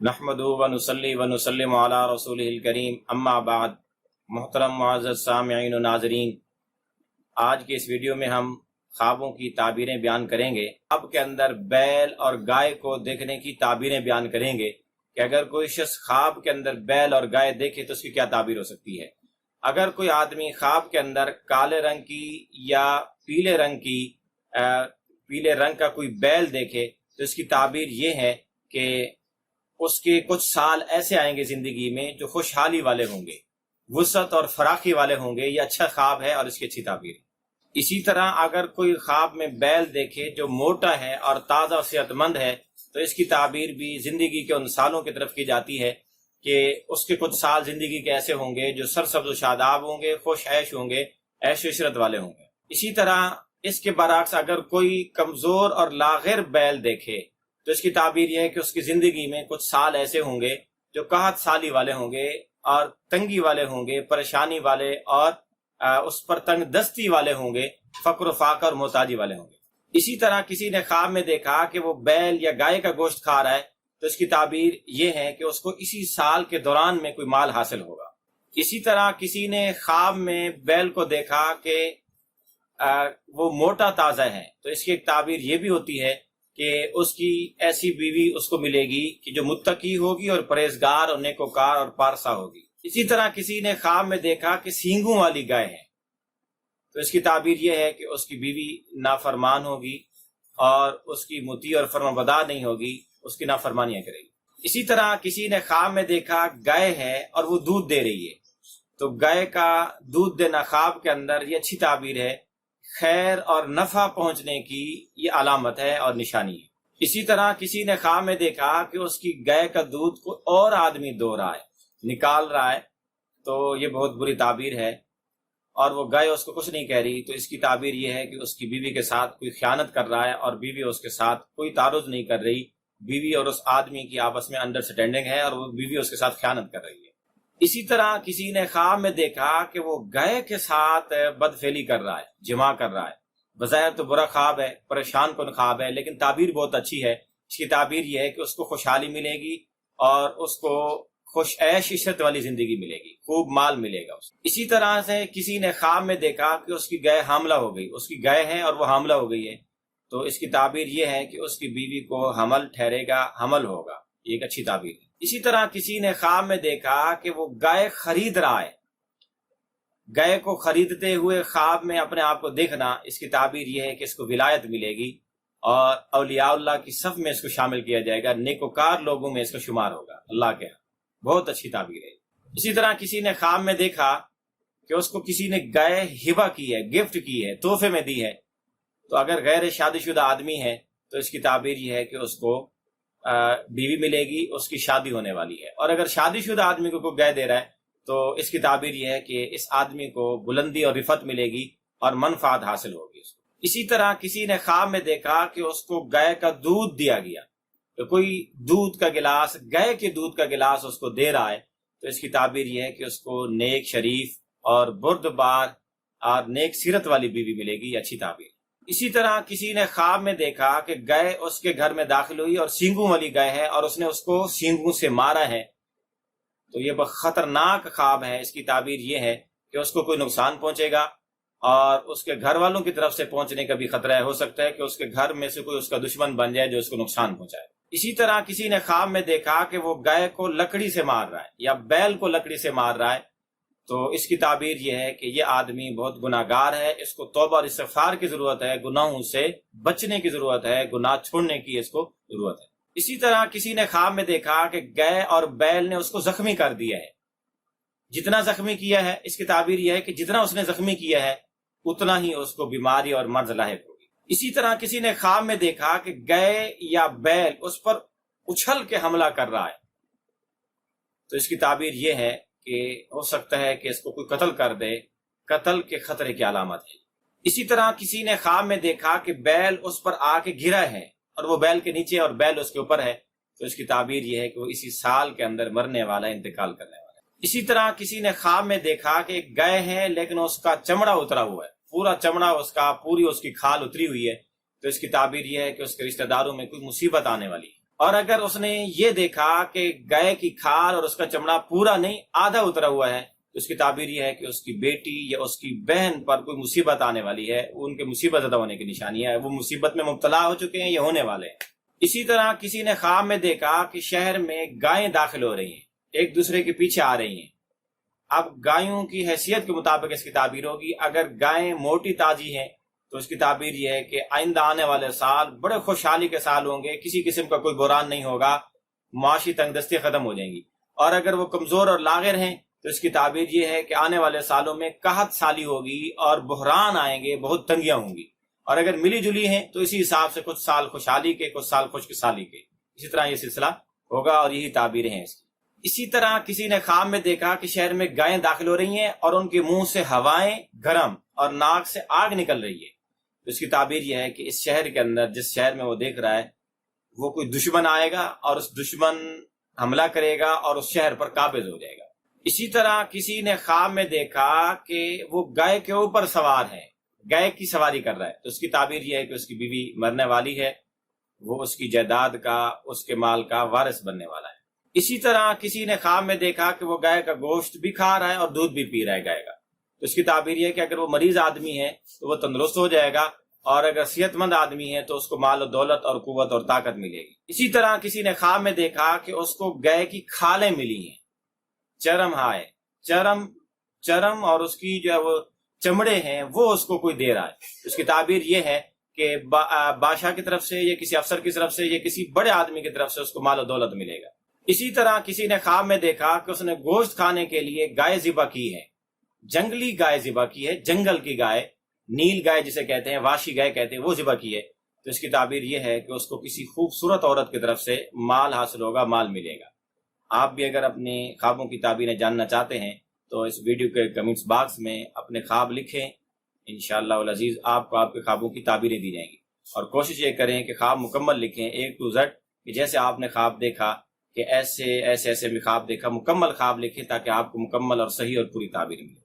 نحمدہ ونصلی ونسلم علی رسولہ الکریم، اما بعد۔ محترم معزز سامعین و ناظرین، آج کے اس ویڈیو میں ہم خوابوں کی تعبیریں بیان کریں گے۔ خواب کے اندر بیل اور گائے کو دیکھنے کی تعبیریں بیان کریں گے کہ اگر کوئی شخص خواب کے اندر بیل اور گائے دیکھے تو اس کی کیا تعبیر ہو سکتی ہے۔ اگر کوئی آدمی خواب کے اندر کالے رنگ کی یا پیلے رنگ کا کوئی بیل دیکھے تو اس کی تعبیر یہ ہے کہ اس کے کچھ سال ایسے آئیں گے زندگی میں جو خوشحالی والے ہوں گے، وسعت اور فراخی والے ہوں گے۔ یہ اچھا خواب ہے اور اس کی اچھی تعبیر ہے۔ اسی طرح اگر کوئی خواب میں بیل دیکھے جو موٹا ہے اور تازہ و صحت مند ہے تو اس کی تعبیر بھی زندگی کے ان سالوں کی طرف کی جاتی ہے کہ اس کے کچھ سال زندگی کے ایسے ہوں گے جو سرسبز و شاداب ہوں گے، خوش عیش ہوں گے، عیش و عشرت والے ہوں گے۔ اسی طرح اس کے برعکس اگر کوئی کمزور اور لاغر بیل دیکھے تو اس کی تعبیر یہ ہے کہ اس کی زندگی میں کچھ سال ایسے ہوں گے جو قحط سالی والے ہوں گے اور تنگی والے ہوں گے، پریشانی والے اور اس پر تنگ دستی والے ہوں گے، فقر و فاقہ اور محتاجی والے ہوں گے۔ اسی طرح کسی نے خواب میں دیکھا کہ وہ بیل یا گائے کا گوشت کھا رہا ہے تو اس کی تعبیر یہ ہے کہ اس کو اسی سال کے دوران میں کوئی مال حاصل ہوگا۔ اسی طرح کسی نے خواب میں بیل کو دیکھا کہ وہ موٹا تازہ ہے تو اس کی ایک تعبیر یہ بھی ہوتی ہے کہ اس کی ایسی بیوی اس کو ملے گی کہ جو متقی ہوگی اور پرہیزگار اور نیکوکار اور پارسا ہوگی۔ اسی طرح کسی نے خواب میں دیکھا کہ سینگوں والی گائے ہے تو اس کی تعبیر یہ ہے کہ اس کی بیوی نافرمان ہوگی اور اس کی مطیع اور فرمانبردار نہیں ہوگی، اس کی نافرمانیاں کرے گی۔ اسی طرح کسی نے خواب میں دیکھا گائے ہے اور وہ دودھ دے رہی ہے تو گائے کا دودھ دینا خواب کے اندر یہ اچھی تعبیر ہے، خیر اور نفع پہنچنے کی یہ علامت ہے اور نشانی ہے۔ اسی طرح کسی نے خواب میں دیکھا کہ اس کی گائے کا دودھ کوئی اور آدمی دو رہا ہے، نکال رہا ہے تو یہ بہت بری تعبیر ہے اور وہ گائے اس کو کچھ نہیں کہہ رہی تو اس کی تعبیر یہ ہے کہ اس کی بیوی کے ساتھ کوئی خیانت کر رہا ہے اور بیوی اس کے ساتھ کوئی تعارض نہیں کر رہی، بیوی اور اس آدمی کی آپس میں انڈرسٹینڈنگ ہے اور وہ بیوی اس کے ساتھ خیانت کر رہی ہے۔ اسی طرح کسی نے خواب میں دیکھا کہ وہ گائے کے ساتھ بدفعلی کر رہا ہے، جمع کر رہا ہے۔ بظاہر تو برا خواب ہے، پریشان کن خواب ہے، لیکن تعبیر بہت اچھی ہے۔ اس کی تعبیر یہ ہے کہ اس کو خوشحالی ملے گی اور اس کو خوش عیش عشرت والی زندگی ملے گی، خوب مال ملے گا اس کو۔ اسی طرح سے کسی نے خواب میں دیکھا کہ اس کی گائے حاملہ ہو گئی، اس کی گائے ہے اور وہ حاملہ ہو گئی ہے تو اس کی تعبیر یہ ہے کہ اس کی بیوی کو حمل ٹھہرے گا، حمل ہوگا۔ یہ ایک اچھی تعبیر ہے۔ اسی طرح کسی نے خواب میں دیکھا کہ وہ گائے خرید رہا ہے، گائے کو خریدتے ہوئے خواب میں اپنے آپ کو دیکھنا، اس کی تعبیر یہ ہے کہ اس کو ولایت ملے گی اور اولیاء اللہ کی صف میں اس کو شامل کیا جائے گا، نیکوکار لوگوں میں اس کا شمار ہوگا اللہ کے ہاں۔ بہت اچھی تعبیر ہے۔ اسی طرح کسی نے خواب میں دیکھا کہ اس کو کسی نے گائے ہبہ کی ہے، گفٹ کی ہے، تحفے میں دی ہے تو اگر غیر شادی شدہ آدمی ہے تو اس کی تعبیر یہ ہے کہ اس کو بیوی ملے گی، اس کی شادی ہونے والی ہے۔ اور اگر شادی شدہ آدمی کو کوئی گائے دے رہا ہے تو اس کی تعبیر یہ ہے کہ اس آدمی کو بلندی اور رفعت ملے گی اور منفعت حاصل ہوگی اس کو۔ اسی طرح کسی نے خواب میں دیکھا کہ اس کو گائے کا دودھ دیا گیا تو کوئی دودھ کا گلاس، گائے کے دودھ کا گلاس اس کو دے رہا ہے تو اس کی تعبیر یہ ہے کہ اس کو نیک، شریف اور بردبار اور نیک سیرت والی بیوی ملے گی۔ اچھی تعبیر۔ اسی طرح کسی نے خواب میں دیکھا کہ گائے اس کے گھر میں داخل ہوئی اور سینگوں والی گائے ہے اور اس نے اس کو سینگوں سے مارا ہے تو یہ بہت خطرناک خواب ہے۔ اس کی تعبیر یہ ہے کہ اس کو کوئی نقصان پہنچے گا اور اس کے گھر والوں کی طرف سے پہنچنے کا بھی خطرہ ہے، ہو سکتا ہے کہ اس کے گھر میں سے کوئی اس کا دشمن بن جائے جو اس کو نقصان پہنچائے۔ اسی طرح کسی نے خواب میں دیکھا کہ وہ گائے کو لکڑی سے مار رہا ہے یا بیل کو لکڑی سے مار رہا ہے تو اس کی تعبیر یہ ہے کہ یہ آدمی بہت گناہگار ہے، اس کو توبہ اور استغفار کی ضرورت ہے، گناہوں سے بچنے کی ضرورت ہے، گناہ چھوڑنے کی اس کو ضرورت ہے۔ اسی طرح کسی نے خواب میں دیکھا کہ گائے اور بیل نے اس کو زخمی کر دیا ہے، جتنا زخمی کیا ہے، اس کی تعبیر یہ ہے کہ جتنا اس نے زخمی کیا ہے اتنا ہی اس کو بیماری اور مرض لاحق ہوگی۔ اسی طرح کسی نے خواب میں دیکھا کہ گائے یا بیل اس پر اچھل کے حملہ کر رہا ہے تو اس کی تعبیر یہ ہے کہ ہو سکتا ہے کہ اس کو کوئی قتل کر دے، قتل کے خطرے کی علامت ہے۔ اسی طرح کسی نے خواب میں دیکھا کہ بیل اس پر آ کے گرا ہے اور وہ بیل کے نیچے اور بیل اس کے اوپر ہے تو اس کی تعبیر یہ ہے کہ وہ اسی سال کے اندر مرنے والا، انتقال کرنے والا ہے۔ اسی طرح کسی نے خواب میں دیکھا کہ ایک گائے ہے لیکن اس کا چمڑا اترا ہوا ہے، پورا چمڑا اس کا، پوری اس کی کھال اتری ہوئی ہے تو اس کی تعبیر یہ ہے کہ اس کے رشتہ داروں میں کوئی مصیبت آنے والی ہے۔ اور اگر اس نے یہ دیکھا کہ گائے کی کھال اور اس کا چمڑا پورا نہیں آدھا اترا ہوا ہے تو اس کی تعبیر یہ ہے کہ اس کی بیٹی یا اس کی بہن پر کوئی مصیبت آنے والی ہے، ان کے مصیبت زدہ ہونے کی نشانی ہے، وہ مصیبت میں مبتلا ہو چکے ہیں یا ہونے والے ہیں۔ اسی طرح کسی نے خواب میں دیکھا کہ شہر میں گائیں داخل ہو رہی ہیں، ایک دوسرے کے پیچھے آ رہی ہیں۔ اب گایوں کی حیثیت کے مطابق اس کی تعبیر ہوگی۔ اگر گائیں موٹی تازی ہیں تو اس کی تعبیر یہ ہے کہ آئندہ آنے والے سال بڑے خوشحالی کے سال ہوں گے، کسی قسم کا کوئی بحران نہیں ہوگا، معاشی تنگ دستی ختم ہو جائیں گی۔ اور اگر وہ کمزور اور لاغر ہیں تو اس کی تعبیر یہ ہے کہ آنے والے سالوں میں قحط سالی ہوگی اور بحران آئیں گے، بہت تنگیاں ہوں گی۔ اور اگر ملی جلی ہیں تو اسی حساب سے کچھ سال خوشحالی کے، کچھ سال خشک سالی کے، اسی طرح یہ سلسلہ ہوگا اور یہی تعبیریں ہیں اس کی۔ اسی طرح کسی نے خواب میں دیکھا کہ شہر میں گائیں داخل ہو رہی ہیں اور ان کے منہ سے ہوائیں گرم اور ناک سے آگ نکل رہی ہے، تو اس کی تعبیر یہ ہے کہ اس شہر کے اندر، جس شہر میں وہ دیکھ رہا ہے، وہ کوئی دشمن آئے گا اور اس دشمن حملہ کرے گا اور اس شہر پر قابض ہو جائے گا۔ اسی طرح کسی نے خواب میں دیکھا کہ وہ گائے کے اوپر سوار ہے، گائے کی سواری کر رہا ہے، تو اس کی تعبیر یہ ہے کہ اس کی بیوی مرنے والی ہے، وہ اس کی جائیداد کا، اس کے مال کا وارث بننے والا ہے۔ اسی طرح کسی نے خواب میں دیکھا کہ وہ گائے کا گوشت بھی کھا رہا ہے اور دودھ بھی پی رہا ہے گائے کا، تو اس کی تعبیر یہ ہے کہ اگر وہ مریض آدمی ہے تو وہ تندرست ہو جائے گا، اور اگر صحت مند آدمی ہے تو اس کو مال و دولت اور قوت اور طاقت ملے گی۔ اسی طرح کسی نے خواب میں دیکھا کہ اس کو گائے کی کھالیں ملی ہیں، چرم ہائے، چرم اور اس کی جو ہے وہ چمڑے ہیں وہ اس کو کوئی دے رہا ہے۔ اس کی تعبیر یہ ہے کہ بادشاہ کی طرف سے یا کسی افسر کی طرف سے یا کسی بڑے آدمی کی طرف سے اس کو مال و دولت ملے گا۔ اسی طرح کسی نے خواب میں دیکھا کہ اس نے گوشت کھانے کے لیے گائے ذبح کی ہے، جنگلی گائے ذبح کی ہے، جنگل کی گائے، نیل گائے جسے کہتے ہیں، واشی گائے کہتے ہیں، وہ ذبح کی ہے، تو اس کی تعبیر یہ ہے کہ اس کو کسی خوبصورت عورت کی طرف سے مال حاصل ہوگا، مال ملے گا۔ آپ بھی اگر اپنے خوابوں کی تعبیریں جاننا چاہتے ہیں تو اس ویڈیو کے کمنٹس باکس میں اپنے خواب لکھیں، انشاءاللہ العزیز آپ کو آپ کے خوابوں کی تعبیریں دی جائیں گی۔ اور کوشش یہ کریں کہ خواب مکمل لکھیں، A to Z، کہ جیسے آپ نے خواب دیکھا کہ ایسے میں خواب دیکھا، مکمل خواب لکھیں تاکہ آپ کو مکمل اور صحیح اور پوری تعبیر ملے۔